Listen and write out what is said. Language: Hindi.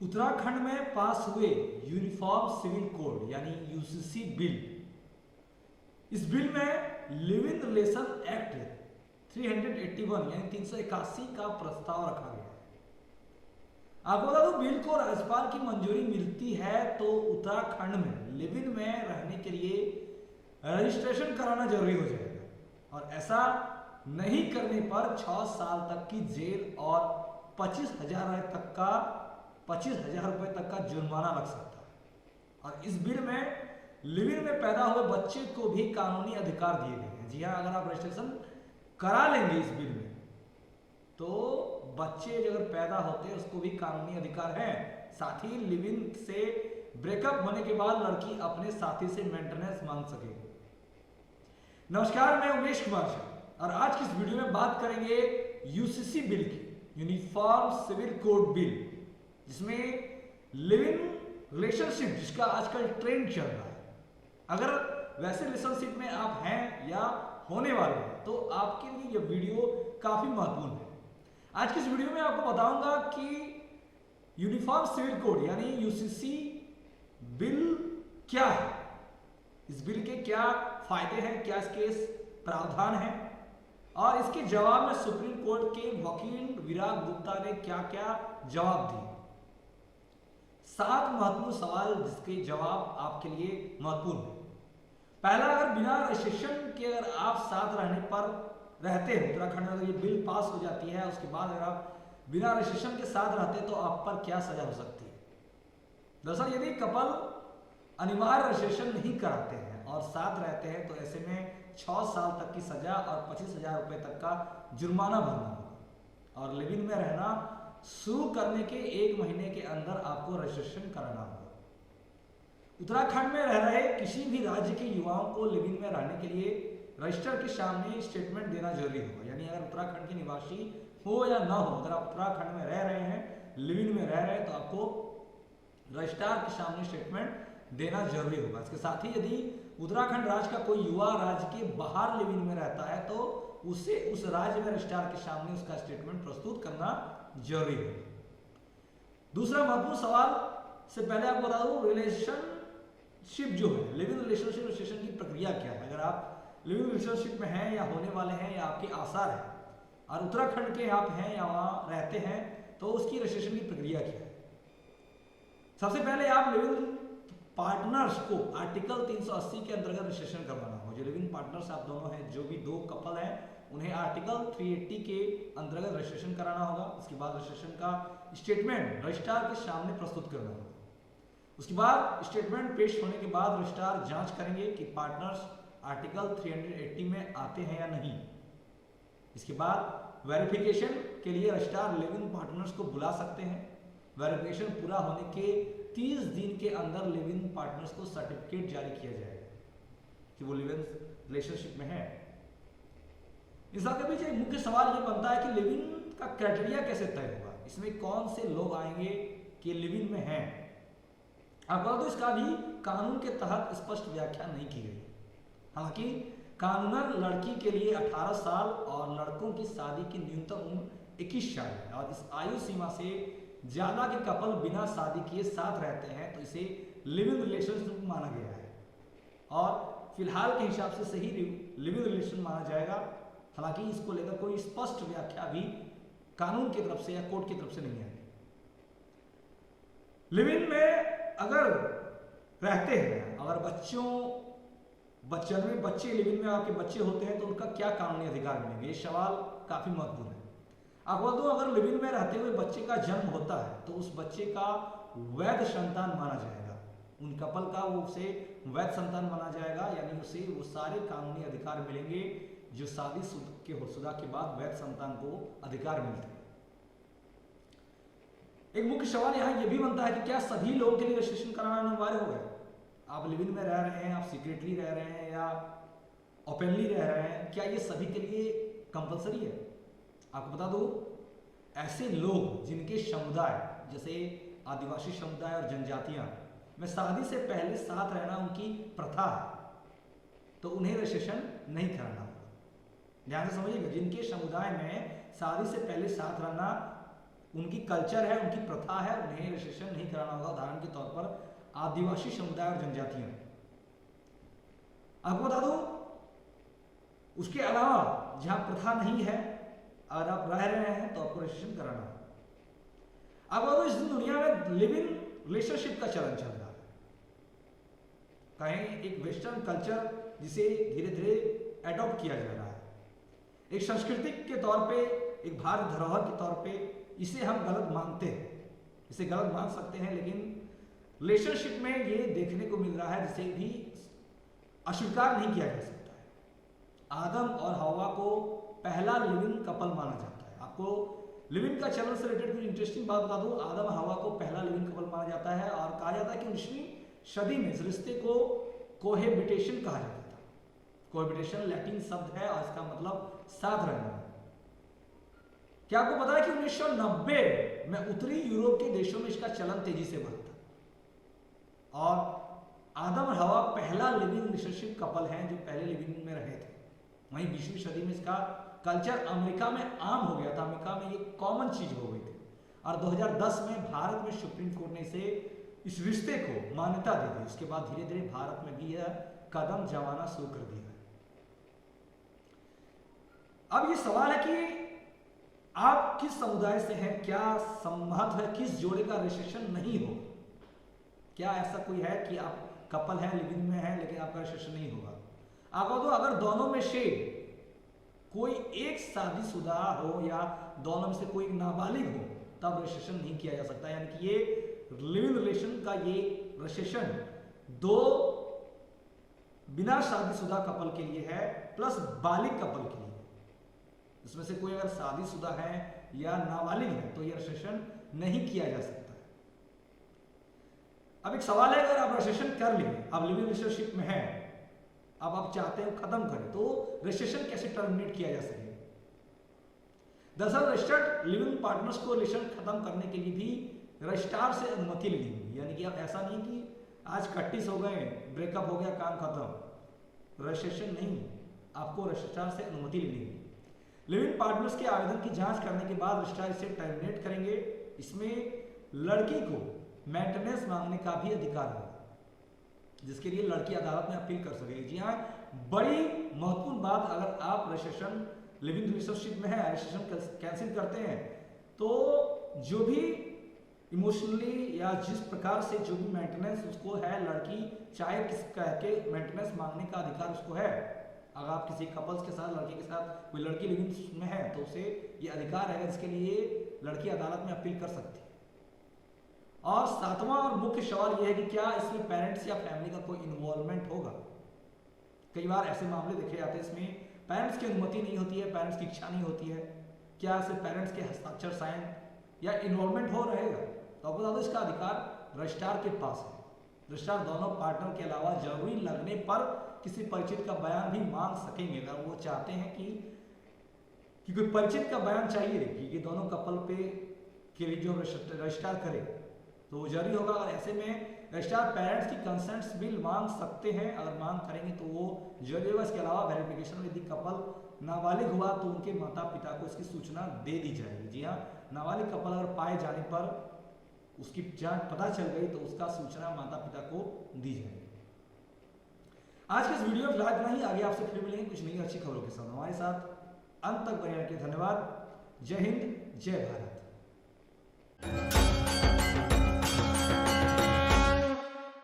उत्तराखंड में पास हुए यूनिफॉर्म सिविल कोड यानी यूसीसी बिल। इस बिल में लिव इन रिलेशन एक्ट 381 यानी 381 का प्रस्ताव रखा गया है। आपको बता दूं, बिल को राज्यपाल की मंजूरी मिलती है तो उत्तराखंड में लिव इन में रहने के लिए रजिस्ट्रेशन कराना जरूरी हो जाएगा और ऐसा नहीं करने पर 6 साल तक की जेल और 25,000 रुपए तक का जुर्माना लग सकता है। और इस बिल में लिव इन में पैदा हुए बच्चे को भी कानूनी अधिकार दिए गए हैं। जी हाँ, अगर आप रजिस्ट्रेशन करा लेंगे इस बिल में तो बच्चे जो अगर पैदा होते हैं उसको भी कानूनी अधिकार है। साथ ही लिव इन से ब्रेकअप होने के बाद लड़की अपने साथी से मेंटेनेंस मांग सकेगी। नमस्कार, मैं उमेश कुमार शाह और आज की इस वीडियो में बात करेंगे यूसीसी बिल की, यूनिफॉर्म सिविल कोड बिल, जिसमें लिव इन रिलेशनशिप जिसका आजकल ट्रेंड चल रहा है। अगर वैसे रिलेशनशिप में आप हैं या होने वाले हैं तो आपके लिए यह वीडियो काफी महत्वपूर्ण है। आज की इस वीडियो में आपको बताऊंगा कि यूनिफॉर्म सिविल कोड यानी यूसीसी बिल क्या है, इस बिल के क्या फायदे हैं, क्या इसके प्रावधान हैं और इसके जवाब में सुप्रीम कोर्ट के वकील विराग गुप्ता ने क्या क्या जवाब दिए। 7 महत्वपूर्ण सवाल जिसके जवाब आपके लिए महत्वपूर्ण है। पहला, अगर बिना रजिस्ट्रेशन के अगर आप साथ रहने पर रहते हैं उत्तराखंड में, अगर ये बिल पास हो जाती है उसके बाद अगर आप बिना रजिस्ट्रेशन के साथ रहते हैं तो आप पर क्या सजा हो सकती है। दरअसल यदि कपल अनिवार्य रजिस्ट्रेशन नहीं कराते हैं और साथ रहते हैं तो ऐसे में 6 साल तक की सजा और 25,000 रुपए तक का जुर्माना भरना होगा और लिव इन में रहना शुरू करने के 1 महीने के अंदर आपको रजिस्ट्रेशन कराना होगा। उत्तराखंड में रह रहे किसी भी राज्य के युवाओं को लिव इन में रहने के लिए रजिस्टर के सामने स्टेटमेंट देना जरूरी होगा। यानी अगर उत्तराखंड के निवासी हो या ना हो, अगर आप उत्तराखंड में रह रहे हैं, लिव इन में रह रहे हैं तो आपको रजिस्ट्रार के सामने स्टेटमेंट देना जरूरी होगा। इसके साथ ही यदि उत्तराखंड राज्य का कोई युवा राज्य के बाहर लिव इन में रहता है तो उसे उस राज्य में रजिस्ट्रार के सामने उसका स्टेटमेंट प्रस्तुत करना जरूरी है। दूसरा महत्वपूर्ण सवाल से पहले आपको बता दूं, रिलेशनशिप जो है, लिव इन रिलेशनशिप रजिस्ट्रेशन की प्रक्रिया क्या है। अगर आप लिव इन रिलेशनशिप में हैं या होने वाले हैं या आपके आसार है और उत्तराखंड के आप हैं या वहां रहते हैं तो उसकी रजिस्ट्रेशन की प्रक्रिया क्या है। सबसे पहले आप लिव इन पार्टनर्स को आर्टिकल 380 के अंतर्गत रजिस्ट्रेशन करवाना हो। जो लिव इन पार्टनर्स आप दोनों हैं, जो भी 2 कपल हैं, उन्हें आर्टिकल 380 के अंतर्गत रजिस्ट्रेशन कराना होगा। उसके बाद रजिस्ट्रेशन का स्टेटमेंट रजिस्ट्रार के सामने प्रस्तुत करना होगा। उसके बाद स्टेटमेंट पेश होने के बाद रजिस्ट्रार जांच करेंगे कि पार्टनर्स आर्टिकल 380 में आते हैं या नहीं। इसके बाद वेरिफिकेशन के लिए रजिस्ट्रार लिव इन पार्टनर्स को बुला सकते हैं। वेरिफिकेशन पूरा होने के 30 दिन के अंदर लिव इन पार्टनर्स को सर्टिफिकेट जारी किया जाएगा कि वो लिव इन रिलेशनशिप में है। इस बात के बीच एक मुख्य सवाल ये बनता है कि लिव इन का क्राइटेरिया कैसे तय होगा, इसमें कौन से लोग आएंगे कि लिव इन में हैं। आपको तो इसका भी कानून के तहत स्पष्ट व्याख्या नहीं की गई। हालांकि कानूनन लड़की के लिए 18 साल और लड़कों की शादी की न्यूनतम उम्र 21 साल है और इस आयु सीमा से ज्यादा के कपल बिना शादी किए साथ रहते हैं तो इसे लिव इन रिलेशनशिप माना गया है और फिलहाल के हिसाब से सही लिव इन रिलेशन माना जाएगा। हालांकि इसको लेकर कोई स्पष्ट व्याख्या भी कानून की तरफ से या कोर्ट की तरफ से नहीं है। लिव इन में अगर रहते हैं, अगर बच्चे लिव इन में आपके बच्चे होते हैं तो उनका क्या कानूनी अधिकार मिलेंगे, ये सवाल काफी महत्वपूर्ण है। आपको तो अगर लिव इन में रहते हुए बच्चे का जन्म होता है तो उस बच्चे का वैध संतान माना जाएगा। उन कपल का वो उसे वैध संतान माना जाएगा, यानी उसे वो सारे कानूनी अधिकार मिलेंगे जो शादीशुदा के बाद वैध संतान को अधिकार मिलते हैं। एक मुख्य सवाल यहाँ यह भी बनता है कि क्या सभी लोगों के लिए रजिस्ट्रेशन कराना अनिवार्य होगा। आप लिव इन में रह रहे हैं, आप सीक्रेटली रह रहे हैं या ओपनली रह रहे हैं, क्या ये सभी के लिए कंपलसरी है। आपको बता दो, ऐसे लोग जिनके समुदाय जैसे आदिवासी समुदाय और जनजातियां में शादी से पहले साथ रहना उनकी प्रथा है तो उन्हें रजिस्ट्रेशन नहीं कराना होगा। ध्यान से समझिएगा, जिनके समुदाय में शादी से पहले साथ रहना उनकी कल्चर है, उनकी प्रथा है, उन्हें रजिस्ट्रेशन नहीं कराना होगा। उदाहरण के तौर पर आदिवासी समुदाय और जनजातियां। आपको बता दूं, उसके अलावा जहां प्रथा नहीं है, अगर आप रह रहे हैं तो आपको रजिस्ट्रेशन कराना है। अब इस दुनिया में लिव इन रिलेशनशिप का चलन चल रहा है। कहीं एक वेस्टर्न कल्चर जिसे धीरे धीरे एडॉप्ट किया जा रहा है, एक संस्कृति के तौर पे, एक भारत धरोहर के तौर पे इसे हम गलत मानते हैं, इसे गलत मान सकते हैं, लेकिन रिलेशनशिप में ये देखने को मिल रहा है जिसे भी अस्वीकार नहीं किया जा सकता है। आदम और हवा को पहला लिविंग कपल माना जाता है। आपको लिविंग का चलन से रिलेटेड कुछ इंटरेस्टिंग बात बता दूं, आदम और हवा को पहला लिविंग कपल माना जाता है और कहा जाता है कि 19वीं सदी में इस रिश्ते को कोहेबिटेशन कहा जाता था। कोहेबिटेशन लैटिन शब्द है और इसका मतलब साथ रहना है। क्या आपको पता है कि 1990 में उत्तरी यूरोप के देशों में इसका चलन तेजी से बढ़ा था और आदम और हवा पहला लिविंग रिलेशनशिप कपल हैं जो पहले लिविंग में रहे थे। वहीं 20वीं सदी में इसका कल्चर अमेरिका में आम हो गया था, अमेरिका में ये कॉमन चीज हो गई थी और 2010 में भारत में सुप्रीम कोर्ट ने इसे इस रिश्ते को मान्यता दे दी। उसके बाद धीरे धीरे भारत में भी यह कदम जमाना शुरू कर दिया है। अब ये सवाल है कि आप किस समुदाय से हैं, क्या महत्व है किस जोड़े का रजिस्ट्रेशन नहीं हो। क्या ऐसा कोई है कि आप कपल हैं, लिविंग में हैं, लेकिन आपका रजिस्ट्रेशन नहीं होगा। आपको तो अगर दोनों में से कोई एक शादीशुदा हो या दोनों में से कोई नाबालिग हो तब रजिस्ट्रेशन नहीं किया जा सकता। यानी कि ये लिविंग रिलेशन का ये रजिस्ट्रेशन दो बिना शादीशुदा कपल के लिए है प्लस बालिग कपल के लिए। इसमें से कोई अगर शादीशुदा है या नाबालिग है तो ये रजिस्ट्रेशन नहीं किया जा सकता है। अब एक सवाल है, अगर आप रजिस्ट्रेशन कर लिए, आप लिविंग रिलेशनशिप में हैं, अब आप चाहते हैं खत्म करें, तो रजिस्ट्रेशन कैसे टर्मिनेट किया जा सके। दरअसल रजिस्टर्ड लिविंग पार्टनर्स को रिलेशन खत्म करने के लिए भी रजिस्ट्रार से अनुमति लेनी होगी। यानी कि अब ऐसा नहीं कि आज कट्टिस हो गए, ब्रेकअप हो गया, काम खत्म, रजिस्ट्रेशन नहीं, आपको रजिस्ट्रार से अनुमति लेनी होगी। लिविंग पार्टनर्स के आवेदन की जांच करने के बाद रजिस्ट्रार इसे टर्मिनेट करेंगे। इसमें लड़की को मेंटेनेंस मांगने का भी अधिकार होगा, जिसके लिए लड़की अदालत में अपील कर सकेगी। जी हाँ, बड़ी महत्वपूर्ण बात, अगर आप रजिस्ट्रेशन लिविंग रिलेशनशिप में है, रजिस्ट्रेशन कैंसिल करते हैं, तो जो भी इमोशनली या जिस प्रकार से जो भी मेंटेनेंस उसको है, लड़की चाहे किस कह के मेंटेनेंस मांगने का अधिकार उसको है। अगर आप किसी कपल्स के साथ, लड़के के साथ कोई लड़की लिविंग में है तो उसे ये अधिकार है, जिसके लिए लड़की अदालत में अपील कर सकती है। और सातवां और मुख्य सवाल यह है कि क्या इसमें पेरेंट्स या फैमिली का कोई इन्वॉल्वमेंट होगा। कई बार ऐसे मामले देखे जाते हैं इसमें पेरेंट्स की अनुमति नहीं होती है, पेरेंट्स की इच्छा नहीं होती है। क्या सिर्फ पेरेंट्स के हस्ताक्षर, साइन या इन्वॉल्वमेंट हो रहेगा, तो आपको बता दो इसका अधिकार रजिस्ट्रार के पास है। रजिस्ट्रार दोनों पार्टनर के अलावा जरूरी लगने पर किसी परिचित का बयान भी मांग सकेंगे। अगर वो चाहते हैं कि कोई परिचित का बयान चाहिए कि दोनों कपल पे के लिए जो रजिस्ट्रार करे तो वो जारी होगा। और ऐसे में रजिस्ट्रार पेरेंट्स की कंसेंट्स भी मांग सकते हैं, अगर मांग करेंगे तो वो जरूरी होगा। इसके अलावा वेरिफिकेशन में यदि कपल नाबालिग हुआ तो उनके माता पिता को इसकी सूचना दे दी जाएगी। जी हाँ, नाबालिग कपल अगर पाए जाने पर उसकी जांच पता चल गई तो उसका सूचना माता पिता को दी जाएगी। आज के इस वीडियो में फिलहाल इतना ही। आगे आपसे फिर मिलेंगे कुछ नई अच्छी खबरों के साथ। हमारे साथ अंत तक बने रहने के धन्यवाद। जय हिंद, जय भारत।